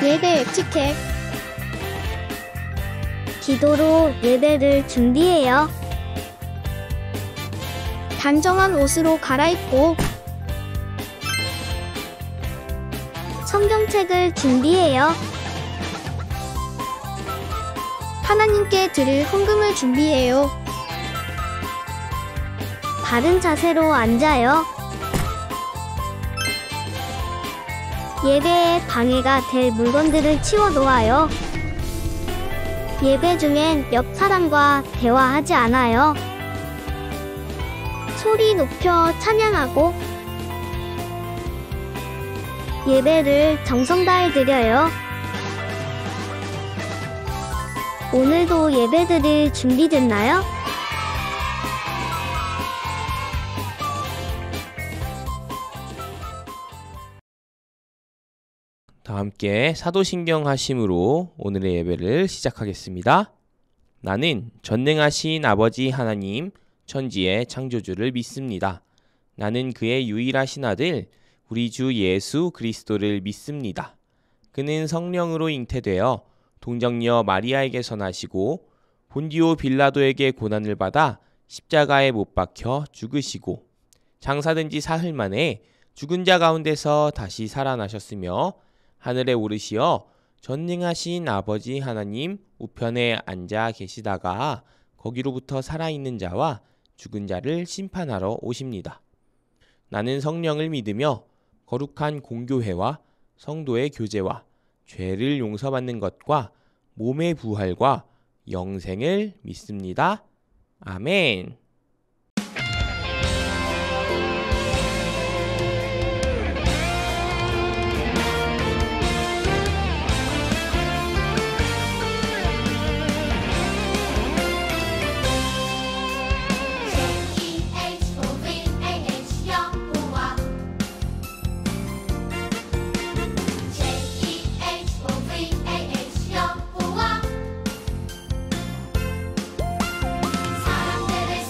예배 에티켓. 기도로 예배를 준비해요. 단정한 옷으로 갈아입고 성경책을 준비해요. 하나님께 드릴 헌금을 준비해요. 바른 자세로 앉아요. 예배에 방해가 될 물건들을 치워 놓아요. 예배 중엔 옆 사람과 대화하지 않아요. 소리 높여 찬양하고 예배를 정성 다해 드려요. 오늘도 예배드릴 준비됐나요? 다 함께 사도신경 하심으로 오늘의 예배를 시작하겠습니다. 나는 전능하신 아버지 하나님, 천지의 창조주를 믿습니다. 나는 그의 유일하신 아들, 우리 주 예수 그리스도를 믿습니다. 그는 성령으로 잉태되어 동정녀 마리아에게서 나시고 본디오 빌라도에게 고난을 받아 십자가에 못 박혀 죽으시고 장사된 지 사흘 만에 죽은 자 가운데서 다시 살아나셨으며 하늘에 오르시어 전능하신 아버지 하나님 우편에 앉아 계시다가 거기로부터 살아있는 자와 죽은 자를 심판하러 오십니다. 나는 성령을 믿으며 거룩한 공교회와 성도의 교제와 죄를 용서받는 것과 몸의 부활과 영생을 믿습니다. 아멘. 사람들을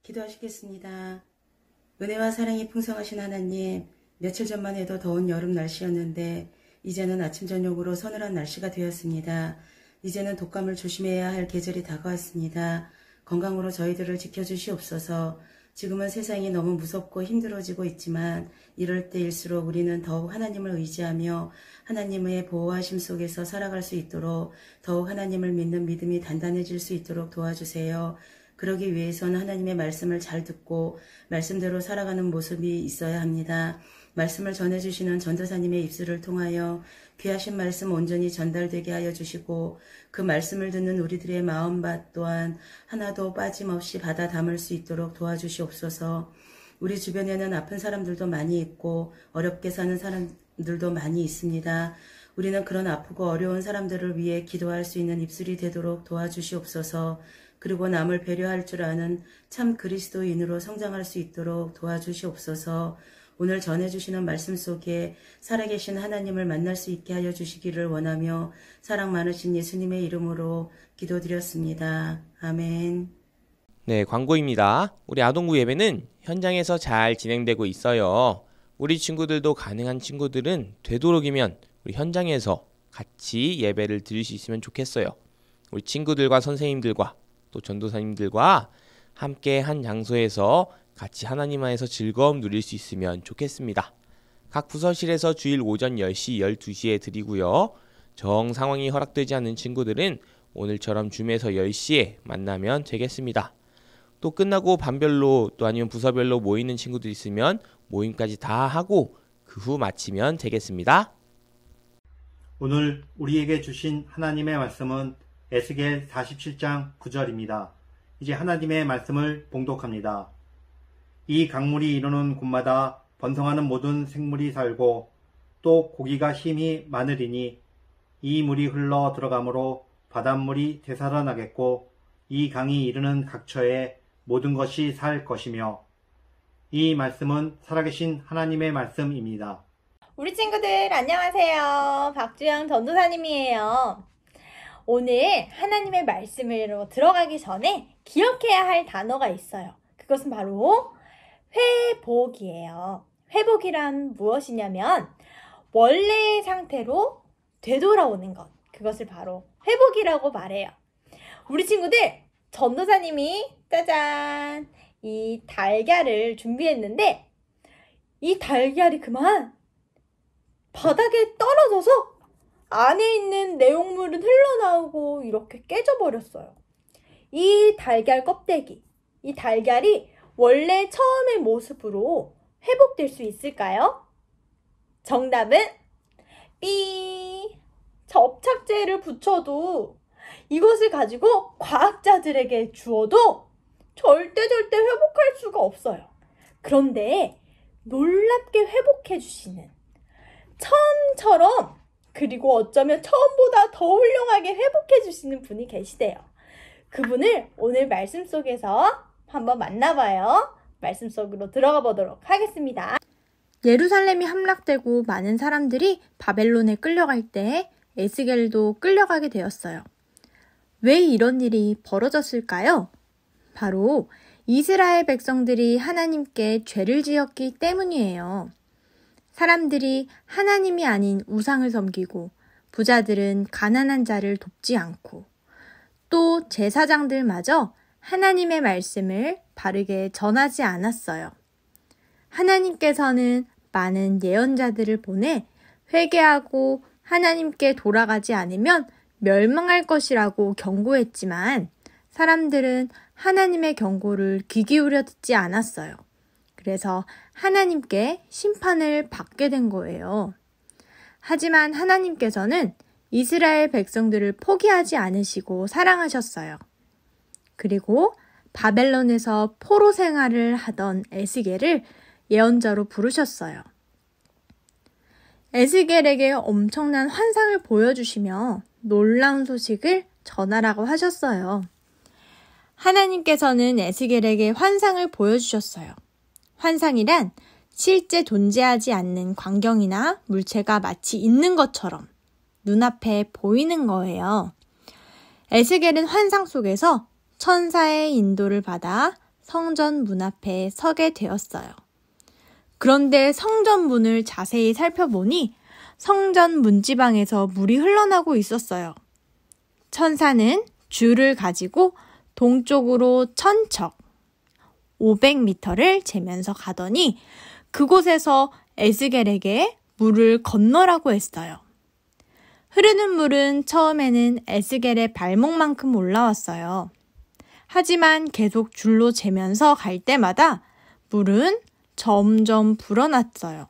기도하시겠습니다. 은혜와 사랑이 풍성하신 하나님, 며칠 전만 해도 더운 여름 날씨였는데 이제는 아침 저녁으로 서늘한 날씨가 되었습니다. 이제는 독감을 조심해야 할 계절이 다가왔습니다. 건강으로 저희들을 지켜주시옵소서. 지금은 세상이 너무 무섭고 힘들어지고 있지만 이럴 때일수록 우리는 더욱 하나님을 의지하며 하나님의 보호하심 속에서 살아갈 수 있도록 더욱 하나님을 믿는 믿음이 단단해질 수 있도록 도와주세요. 그러기 위해서는 하나님의 말씀을 잘 듣고 말씀대로 살아가는 모습이 있어야 합니다. 말씀을 전해주시는 전도사님의 입술을 통하여 귀하신 말씀 온전히 전달되게 하여 주시고 그 말씀을 듣는 우리들의 마음밭 또한 하나도 빠짐없이 받아 담을 수 있도록 도와주시옵소서. 우리 주변에는 아픈 사람들도 많이 있고 어렵게 사는 사람들도 많이 있습니다. 우리는 그런 아프고 어려운 사람들을 위해 기도할 수 있는 입술이 되도록 도와주시옵소서. 그리고 남을 배려할 줄 아는 참 그리스도인으로 성장할 수 있도록 도와주시옵소서. 오늘 전해주시는 말씀 속에 살아계신 하나님을 만날 수 있게 하여 주시기를 원하며 사랑 많으신 예수님의 이름으로 기도드렸습니다. 아멘. 네, 광고입니다. 우리 아동부 예배는 현장에서 잘 진행되고 있어요. 우리 친구들도 가능한 친구들은 되도록이면 우리 현장에서 같이 예배를 드릴 수 있으면 좋겠어요. 우리 친구들과 선생님들과 또 전도사님들과 함께 한 장소에서 같이 하나님 안에서 즐거움 누릴 수 있으면 좋겠습니다. 각 부서실에서 주일 오전 10시, 12시에 드리고요. 정 상황이 허락되지 않는 친구들은 오늘처럼 줌에서 10시에 만나면 되겠습니다. 또 끝나고 반별로 또 아니면 부서별로 모이는 친구들 있으면 모임까지 다 하고 그 후 마치면 되겠습니다. 오늘 우리에게 주신 하나님의 말씀은 에스겔 47장 9절입니다. 이제 하나님의 말씀을 봉독합니다. 이 강물이 이르는 곳마다 번성하는 모든 생물이 살고 또 고기가 힘이 많으리니 이 물이 흘러 들어가므로 바닷물이 되살아나겠고 이 강이 이르는 각처에 모든 것이 살 것이며 이 말씀은 살아계신 하나님의 말씀입니다. 우리 친구들 안녕하세요. 박주영 전도사님이에요. 오늘 하나님의 말씀으로 들어가기 전에 기억해야 할 단어가 있어요. 그것은 바로 회복이에요. 회복이란 무엇이냐면 원래의 상태로 되돌아오는 것. 그것을 바로 회복이라고 말해요. 우리 친구들 전도사님이 짜잔 이 달걀을 준비했는데 이 달걀이 그만 바닥에 떨어져서 안에 있는 내용물은 흘러나오고 이렇게 깨져버렸어요. 이 달걀 껍데기, 이 달걀이 원래 처음의 모습으로 회복될 수 있을까요? 정답은 B. 접착제를 붙여도 이것을 가지고 과학자들에게 주어도 절대 회복할 수가 없어요. 그런데 놀랍게 회복해 주시는 처음처럼 그리고 어쩌면 처음보다 더 훌륭하게 회복해 주시는 분이 계시대요. 그분을 오늘 말씀 속에서 한번 만나봐요. 말씀 속으로 들어가 보도록 하겠습니다. 예루살렘이 함락되고 많은 사람들이 바벨론에 끌려갈 때 에스겔도 끌려가게 되었어요. 왜 이런 일이 벌어졌을까요? 바로 이스라엘 백성들이 하나님께 죄를 지었기 때문이에요. 사람들이 하나님이 아닌 우상을 섬기고 부자들은 가난한 자를 돕지 않고 또 제사장들마저 하나님의 말씀을 바르게 전하지 않았어요. 하나님께서는 많은 예언자들을 보내 회개하고 하나님께 돌아가지 않으면 멸망할 것이라고 경고했지만 사람들은 하나님의 경고를 귀 기울여 듣지 않았어요. 그래서 하나님께 심판을 받게 된 거예요. 하지만 하나님께서는 이스라엘 백성들을 포기하지 않으시고 사랑하셨어요. 그리고 바벨론에서 포로 생활을 하던 에스겔을 예언자로 부르셨어요. 에스겔에게 엄청난 환상을 보여주시며 놀라운 소식을 전하라고 하셨어요. 하나님께서는 에스겔에게 환상을 보여주셨어요. 환상이란 실제 존재하지 않는 광경이나 물체가 마치 있는 것처럼 눈앞에 보이는 거예요. 에스겔은 환상 속에서 천사의 인도를 받아 성전 문 앞에 서게 되었어요. 그런데 성전 문을 자세히 살펴보니 성전 문지방에서 물이 흘러나고 있었어요. 천사는 줄을 가지고 동쪽으로 천척 500m를 재면서 가더니 그곳에서 에스겔에게 물을 건너라고 했어요. 흐르는 물은 처음에는 에스겔의 발목만큼 올라왔어요. 하지만 계속 줄로 재면서 갈 때마다 물은 점점 불어났어요.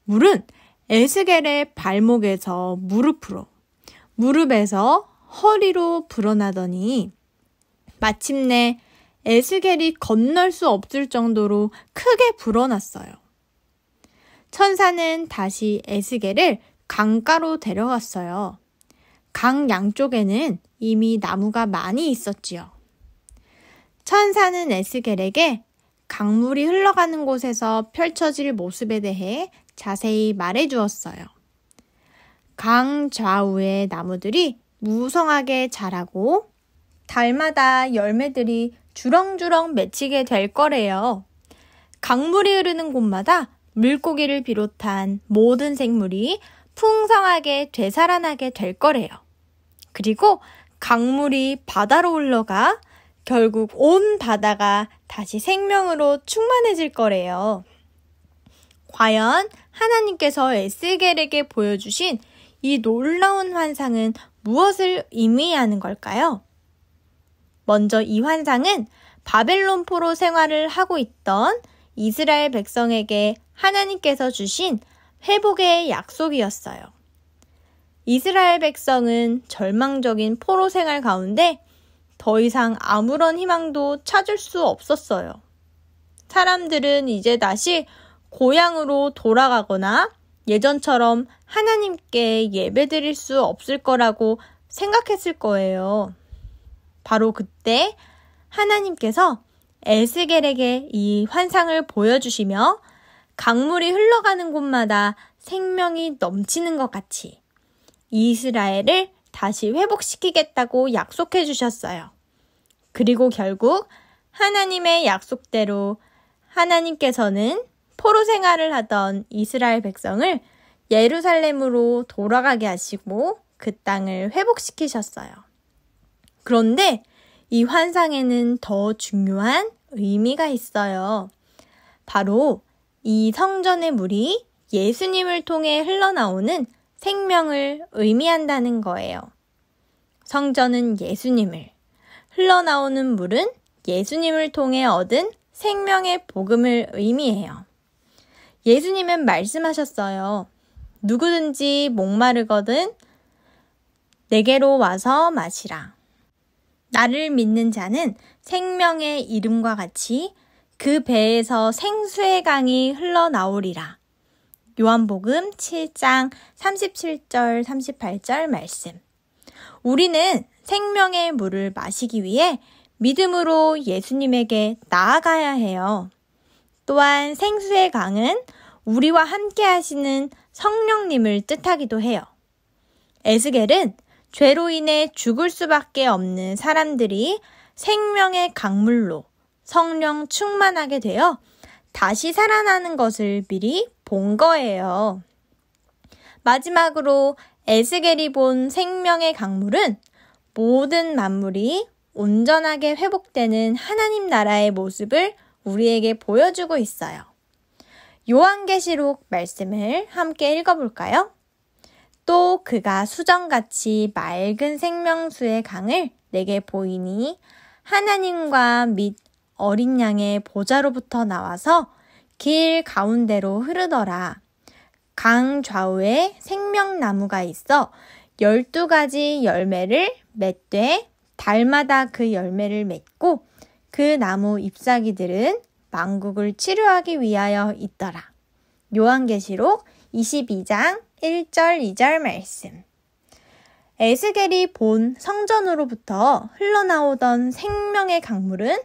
물은 에스겔의 발목에서 무릎으로, 무릎에서 허리로 불어나더니 마침내 에스겔이 건널 수 없을 정도로 크게 불어났어요. 천사는 다시 에스겔을 강가로 데려갔어요. 강 양쪽에는 이미 나무가 많이 있었지요. 천사는 에스겔에게 강물이 흘러가는 곳에서 펼쳐질 모습에 대해 자세히 말해 주었어요. 강 좌우의 나무들이 무성하게 자라고 달마다 열매들이 주렁주렁 맺히게 될 거래요. 강물이 흐르는 곳마다 물고기를 비롯한 모든 생물이 풍성하게 되살아나게 될 거래요. 그리고 강물이 바다로 흘러가 결국 온 바다가 다시 생명으로 충만해질 거래요. 과연 하나님께서 에스겔에게 보여주신 이 놀라운 환상은 무엇을 의미하는 걸까요? 먼저 이 환상은 바벨론 포로 생활을 하고 있던 이스라엘 백성에게 하나님께서 주신 회복의 약속이었어요. 이스라엘 백성은 절망적인 포로 생활 가운데 더 이상 아무런 희망도 찾을 수 없었어요. 사람들은 이제 다시 고향으로 돌아가거나 예전처럼 하나님께 예배드릴 수 없을 거라고 생각했을 거예요. 바로 그때 하나님께서 에스겔에게 이 환상을 보여주시며 강물이 흘러가는 곳마다 생명이 넘치는 것 같이 이스라엘을 다시 회복시키겠다고 약속해 주셨어요. 그리고 결국 하나님의 약속대로 하나님께서는 포로 생활을 하던 이스라엘 백성을 예루살렘으로 돌아가게 하시고 그 땅을 회복시키셨어요. 그런데 이 환상에는 더 중요한 의미가 있어요. 바로 이 성전의 물이 예수님을 통해 흘러나오는 생명을 의미한다는 거예요. 성전은 예수님을, 흘러나오는 물은 예수님을 통해 얻은 생명의 복음을 의미해요. 예수님은 말씀하셨어요. 누구든지 목마르거든 내게로 와서 마시라. 나를 믿는 자는 생명의 이름과 같이 그 배에서 생수의 강이 흘러나오리라. 요한복음 7장 37절 38절 말씀. 우리는 생명의 물을 마시기 위해 믿음으로 예수님에게 나아가야 해요. 또한 생수의 강은 우리와 함께 하시는 성령님을 뜻하기도 해요. 에스겔은 죄로 인해 죽을 수밖에 없는 사람들이 생명의 강물로 성령 충만하게 되어 다시 살아나는 것을 미리 본 거예요. 마지막으로 에스겔이 본 생명의 강물은 모든 만물이 온전하게 회복되는 하나님 나라의 모습을 우리에게 보여주고 있어요. 요한계시록 말씀을 함께 읽어볼까요? 또 그가 수정같이 맑은 생명수의 강을 내게 보이니 하나님과 및 어린 양의 보좌로부터 나와서 길 가운데로 흐르더라. 강 좌우에 생명나무가 있어 12가지 열매를 맺되 달마다 그 열매를 맺고 그 나무 잎사귀들은 만국을 치료하기 위하여 있더라. 요한계시록 22장 1절 2절 말씀. 에스겔이 본 성전으로부터 흘러나오던 생명의 강물은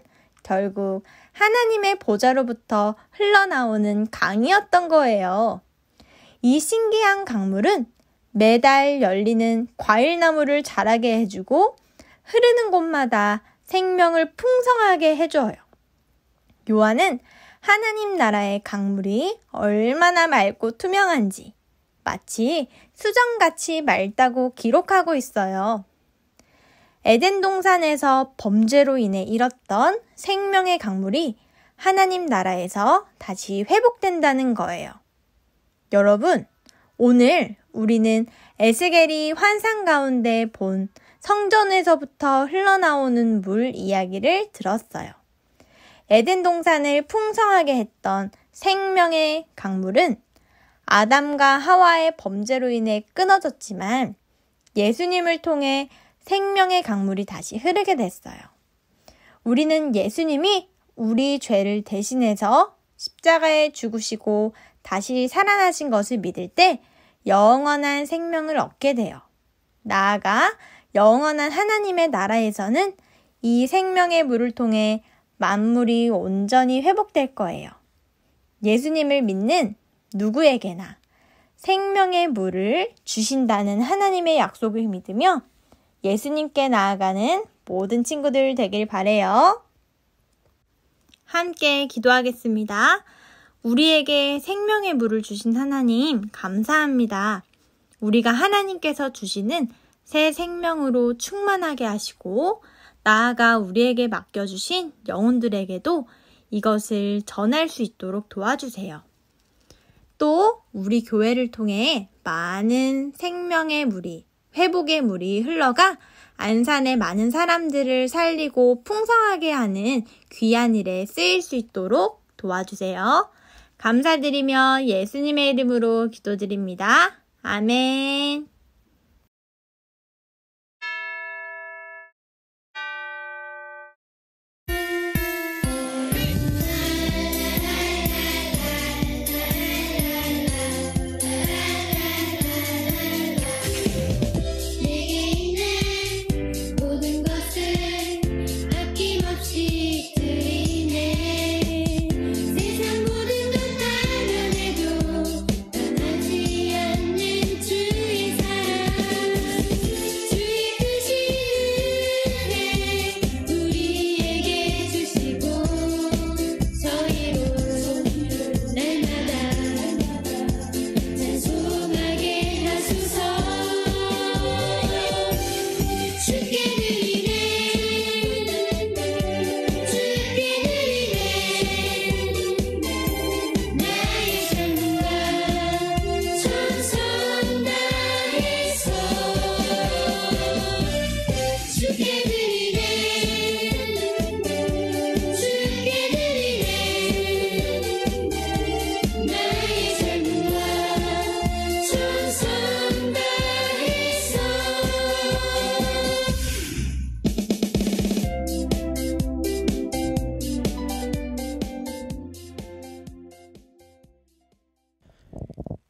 결국 하나님의 보좌로부터 흘러나오는 강이었던 거예요. 이 신기한 강물은 매달 열리는 과일나무를 자라게 해주고 흐르는 곳마다 생명을 풍성하게 해줘요. 요한은 하나님 나라의 강물이 얼마나 맑고 투명한지 마치 수정같이 맑다고 기록하고 있어요. 에덴 동산에서 범죄로 인해 잃었던 생명의 강물이 하나님 나라에서 다시 회복된다는 거예요. 여러분, 오늘 우리는 에스겔이 환상 가운데 본 성전에서부터 흘러나오는 물 이야기를 들었어요. 에덴 동산을 풍성하게 했던 생명의 강물은 아담과 하와의 범죄로 인해 끊어졌지만 예수님을 통해 생명의 강물이 다시 흐르게 됐어요. 우리는 예수님이 우리 죄를 대신해서 십자가에 죽으시고 다시 살아나신 것을 믿을 때 영원한 생명을 얻게 돼요. 나아가 영원한 하나님의 나라에서는 이 생명의 물을 통해 만물이 온전히 회복될 거예요. 예수님을 믿는 누구에게나 생명의 물을 주신다는 하나님의 약속을 믿으며 예수님께 나아가는 모든 친구들 되길 바래요. 함께 기도하겠습니다. 우리에게 생명의 물을 주신 하나님 감사합니다. 우리가 하나님께서 주시는 새 생명으로 충만하게 하시고 나아가 우리에게 맡겨주신 영혼들에게도 이것을 전할 수 있도록 도와주세요. 또 우리 교회를 통해 많은 생명의 물이, 회복의 물이 흘러가 안산의 많은 사람들을 살리고 풍성하게 하는 귀한 일에 쓰일 수 있도록 도와주세요. 감사드리며 예수님의 이름으로 기도드립니다. 아멘.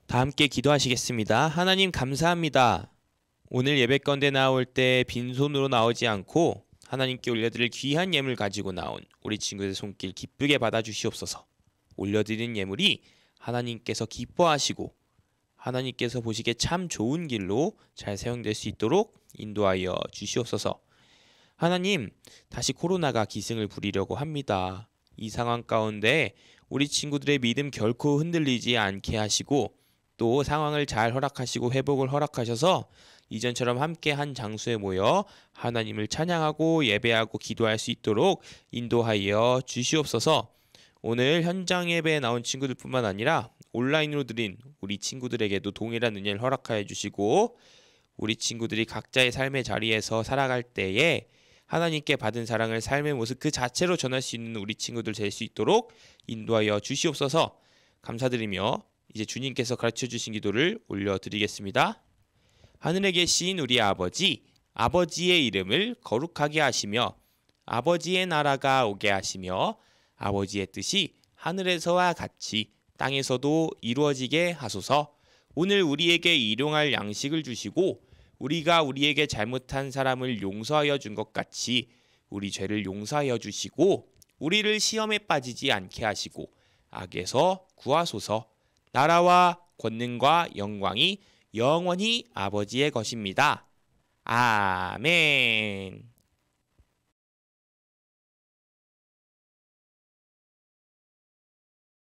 다 함께 기도하시겠습니다. 하나님 감사합니다. 오늘 예배 가운데 나올 때 빈손으로 나오지 않고 하나님께 올려드릴 귀한 예물 가지고 나온 우리 친구들 손길 기쁘게 받아주시옵소서. 올려드린 예물이 하나님께서 기뻐하시고 하나님께서 보시기에 참 좋은 길로 잘 사용될 수 있도록 인도하여 주시옵소서. 하나님, 다시 코로나가 기승을 부리려고 합니다. 이 상황 가운데 우리 친구들의 믿음 결코 흔들리지 않게 하시고 또 상황을 잘 허락하시고 회복을 허락하셔서 이전처럼 함께 한 장소에 모여 하나님을 찬양하고 예배하고 기도할 수 있도록 인도하여 주시옵소서. 오늘 현장 예배에 나온 친구들뿐만 아니라 온라인으로 드린 우리 친구들에게도 동일한 은혜를 허락하여 주시고 우리 친구들이 각자의 삶의 자리에서 살아갈 때에 하나님께 받은 사랑을 삶의 모습 그 자체로 전할 수 있는 우리 친구들 될 수 있도록 인도하여 주시옵소서. 감사드리며 이제 주님께서 가르쳐 주신 기도를 올려드리겠습니다. 하늘에 계신 우리 아버지, 아버지의 이름을 거룩하게 하시며 아버지의 나라가 오게 하시며 아버지의 뜻이 하늘에서와 같이 땅에서도 이루어지게 하소서. 오늘 우리에게 일용할 양식을 주시고 우리가 우리에게 잘못한 사람을 용서하여 준 것 같이 우리 죄를 용서하여 주시고 우리를 시험에 빠지지 않게 하시고 악에서 구하소서. 나라와 권능과 영광이 영원히 아버지의 것입니다. 아멘.